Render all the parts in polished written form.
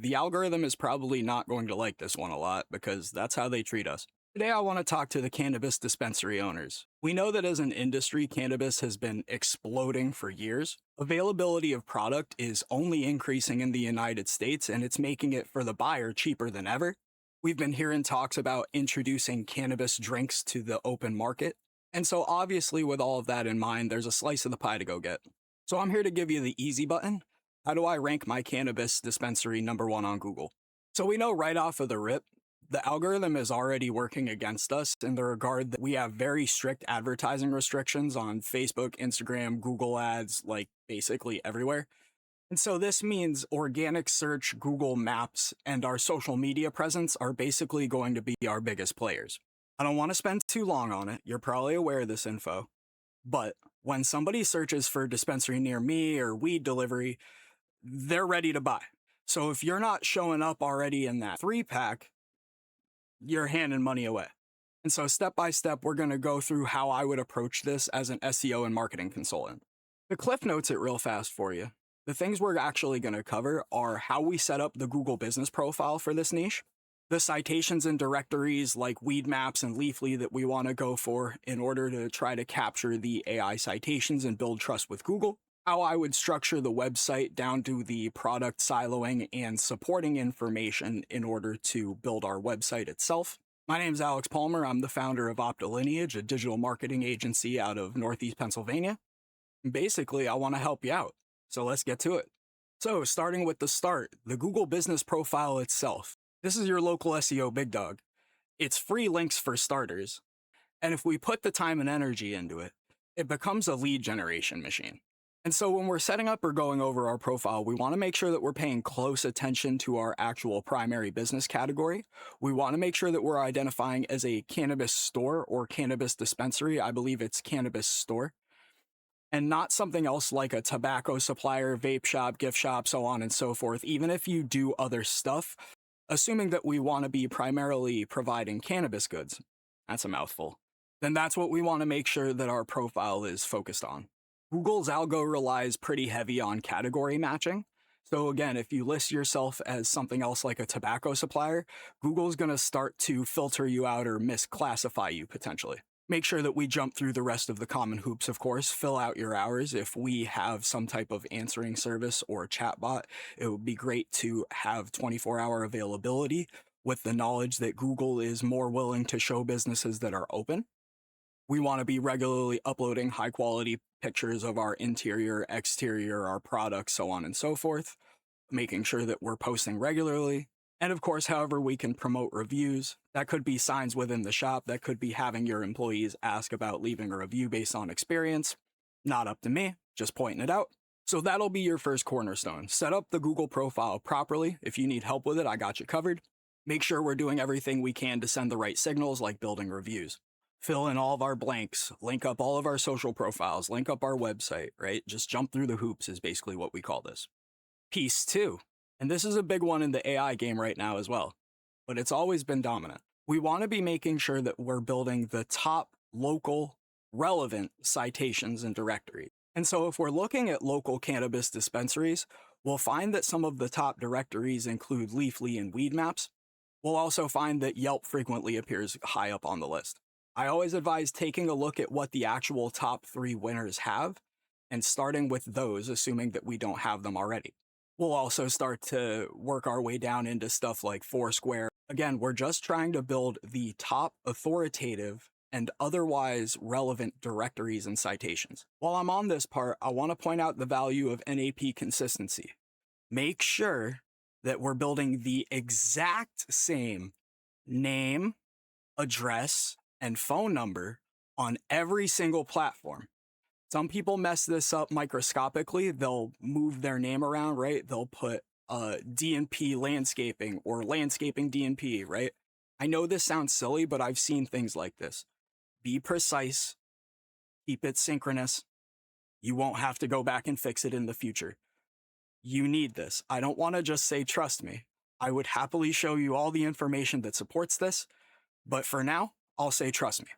The algorithm is probably not going to like this one a lot because that's how they treat us. Today, I want to talk to the cannabis dispensary owners. We know that as an industry, cannabis has been exploding for years. Availability of product is only increasing in the United States, and it's making it for the buyer cheaper than ever. We've been hearing talks about introducing cannabis drinks to the open market. And so, obviously, with all of that in mind, there's a slice of the pie to go get. So, I'm here to give you the easy button. How do I rank my cannabis dispensary #1 on Google? So, we know right off of the rip, the algorithm is already working against us in the regard that we have very strict advertising restrictions on Facebook, Instagram, Google ads, like basically everywhere. And so this means organic search, Google Maps, and our social media presence are basically going to be our biggest players. I don't want to spend too long on it. You're probably aware of this info. But when somebody searches for dispensary near me or weed delivery, they're ready to buy. So if you're not showing up already in that 3-pack, you're handing money away. And so step by step, we're going to go through how I would approach this as an SEO and marketing consultant. The cliff notes it real fast for you. The things we're actually going to cover are how we set up the Google business profile for this niche, the citations and directories like Weed Maps and Leafly that we want to go for in order to try to capture the AI citations and build trust with Google, how I would structure the website down to the product siloing and supporting information in order to build our website itself. My name is Alex Palmer. I'm the founder of OptiLineage, a digital marketing agency out of Northeast Pennsylvania. And basically, I want to help you out. So let's get to it. So starting with the start, the Google business profile itself. This is your local SEO big dog. It's free links for starters. And if we put the time and energy into it, it becomes a lead generation machine. And so when we're setting up or going over our profile, we want to make sure that we're paying close attention to our actual primary business category. We want to make sure that we're identifying as a cannabis store or cannabis dispensary. I believe it's cannabis store. And not something else like a tobacco supplier, vape shop, gift shop, so on and so forth. Even if you do other stuff, assuming that we want to be primarily providing cannabis goods, that's a mouthful, then that's what we want to make sure that our profile is focused on. Google's algo relies pretty heavy on category matching. So again, if you list yourself as something else like a tobacco supplier, Google's going to start to filter you out or misclassify you potentially. Make sure that we jump through the rest of the common hoops, of course. Fill out your hours. If we have some type of answering service or chatbot, it would be great to have 24-hour availability with the knowledge that Google is more willing to show businesses that are open. We want to be regularly uploading high quality pictures of our interior, exterior, our products, so on and so forth, making sure that we're posting regularly. And of course, however we can promote reviews. That could be signs within the shop. That could be having your employees ask about leaving a review based on experience. Not up to me, just pointing it out. So that'll be your first cornerstone. Set up the Google profile properly. If you need help with it, I got you covered. Make sure we're doing everything we can to send the right signals, like building reviews. Fill in all of our blanks, link up all of our social profiles, link up our website, right? Just jump through the hoops is basically what we call this. Piece 2, and this is a big one in the AI game right now as well, but it's always been dominant. We want to be making sure that we're building the top local relevant citations and directories. And so if we're looking at local cannabis dispensaries, we'll find that some of the top directories include Leafly and Weed Maps. We'll also find that Yelp frequently appears high up on the list. I always advise taking a look at what the actual top 3 winners have and starting with those, assuming that we don't have them already. We'll also start to work our way down into stuff like Foursquare. Again, we're just trying to build the top authoritative and otherwise relevant directories and citations. While I'm on this part, I want to point out the value of NAP consistency. Make sure that we're building the exact same name, address, and phone number on every single platform. Some people mess this up microscopically. They'll move their name around, right? They'll put DNP landscaping or landscaping DNP, right? I know this sounds silly, but I've seen things like this. Be precise, keep it synchronous. You won't have to go back and fix it in the future. You need this. I don't want to just say, trust me. I would happily show you all the information that supports this, but for now, I'll say trust me.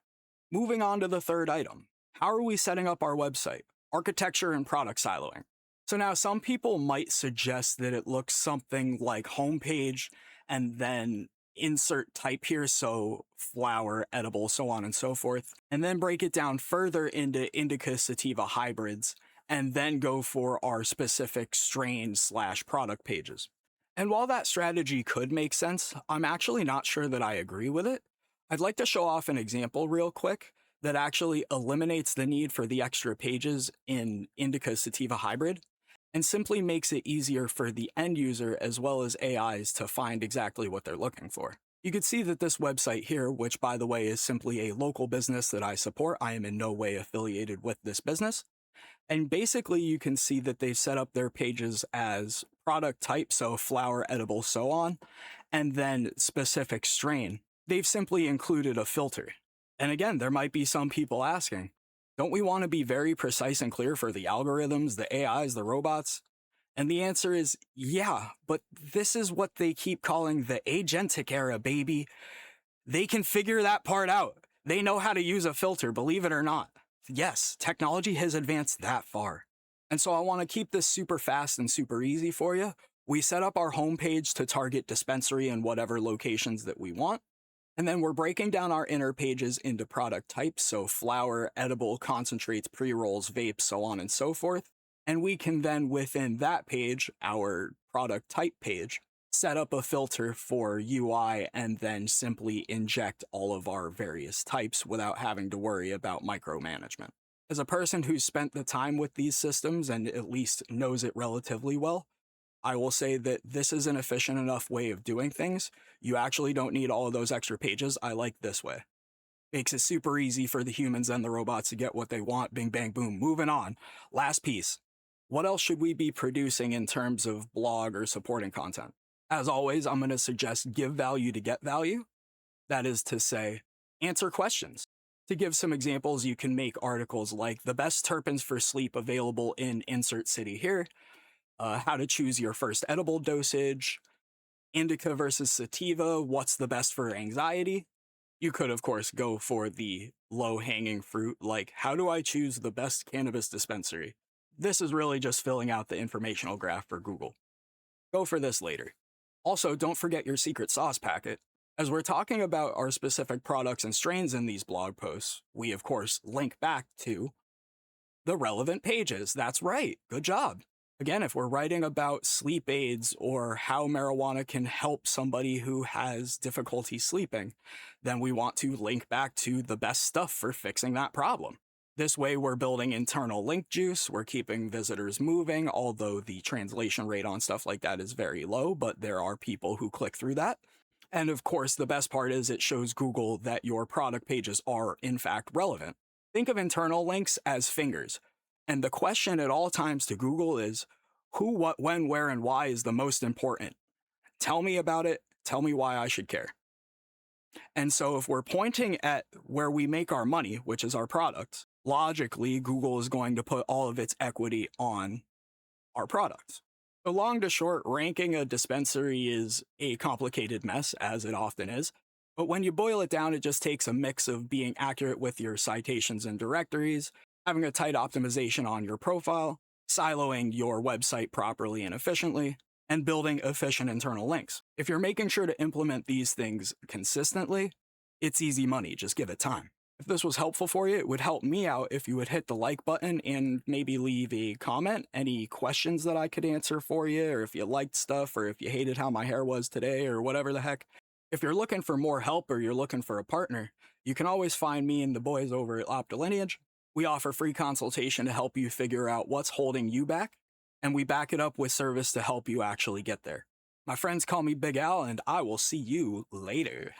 Moving on to the third item. How are we setting up our website? Architecture and product siloing. So now some people might suggest that it looks something like homepage and then insert type here, so flower, edible, so on and so forth, and then break it down further into indica sativa hybrids, and then go for our specific strain slash product pages. And while that strategy could make sense, I'm actually not sure that I agree with it. I'd like to show off an example real quick that actually eliminates the need for the extra pages in indica sativa hybrid and simply makes it easier for the end user as well as AIs to find exactly what they're looking for. You can see that this website here, which by the way is simply a local business that I support, I am in no way affiliated with this business. And basically you can see that they've set up their pages as product type, so flower, edible, so on, and then specific strain. They've simply included a filter. And again, there might be some people asking, don't we want to be very precise and clear for the algorithms, the AIs, the robots? And the answer is yeah, but this is what they keep calling the agentic era, baby. They can figure that part out. They know how to use a filter, believe it or not. Yes, technology has advanced that far. And so I want to keep this super fast and super easy for you. We set up our homepage to target dispensary in whatever locations that we want. And then we're breaking down our inner pages into product types, so flower, edible, concentrates, pre-rolls, vapes, so on and so forth. And we can then, within that page, our product type page, set up a filter for UI and then simply inject all of our various types without having to worry about micromanagement. As a person who's spent the time with these systems and at least knows it relatively well, I will say that this is an efficient enough way of doing things. You actually don't need all of those extra pages. I like this way. Makes it super easy for the humans and the robots to get what they want. Bing, bang, boom. Moving on. Last piece. What else should we be producing in terms of blog or supporting content? As always, I'm going to suggest give value to get value. That is to say, answer questions. To give some examples, you can make articles like the best terpenes for sleep available in insert city here, how to choose your first edible dosage, indica versus sativa, what's the best for anxiety. You could, of course, go for the low-hanging fruit, like how do I choose the best cannabis dispensary? This is really just filling out the informational graph for Google. Go for this later. Also, don't forget your secret sauce packet. As we're talking about our specific products and strains in these blog posts, we of course link back to the relevant pages. That's right. Good job. Again, if we're writing about sleep aids or how marijuana can help somebody who has difficulty sleeping, then we want to link back to the best stuff for fixing that problem. This way, we're building internal link juice, we're keeping visitors moving, although the translation rate on stuff like that is very low, but there are people who click through that. And of course, the best part is it shows Google that your product pages are, in fact, relevant. Think of internal links as fingers. And the question at all times to Google is, who, what, when, where, and why is the most important? Tell me about it. Tell me why I should care. And so if we're pointing at where we make our money, which is our products, logically, Google is going to put all of its equity on our products. So long to short, ranking a dispensary is a complicated mess, as it often is. But when you boil it down, it just takes a mix of being accurate with your citations and directories, having a tight optimization on your profile, siloing your website properly and efficiently, and building efficient internal links. If you're making sure to implement these things consistently, it's easy money, just give it time. If this was helpful for you, it would help me out if you would hit the like button and maybe leave a comment, any questions that I could answer for you, or if you liked stuff, or if you hated how my hair was today, or whatever the heck. If you're looking for more help or you're looking for a partner, you can always find me and the boys over at Optilineage. We offer free consultation to help you figure out what's holding you back, and we back it up with service to help you actually get there. My friends call me Big Al, and I will see you later.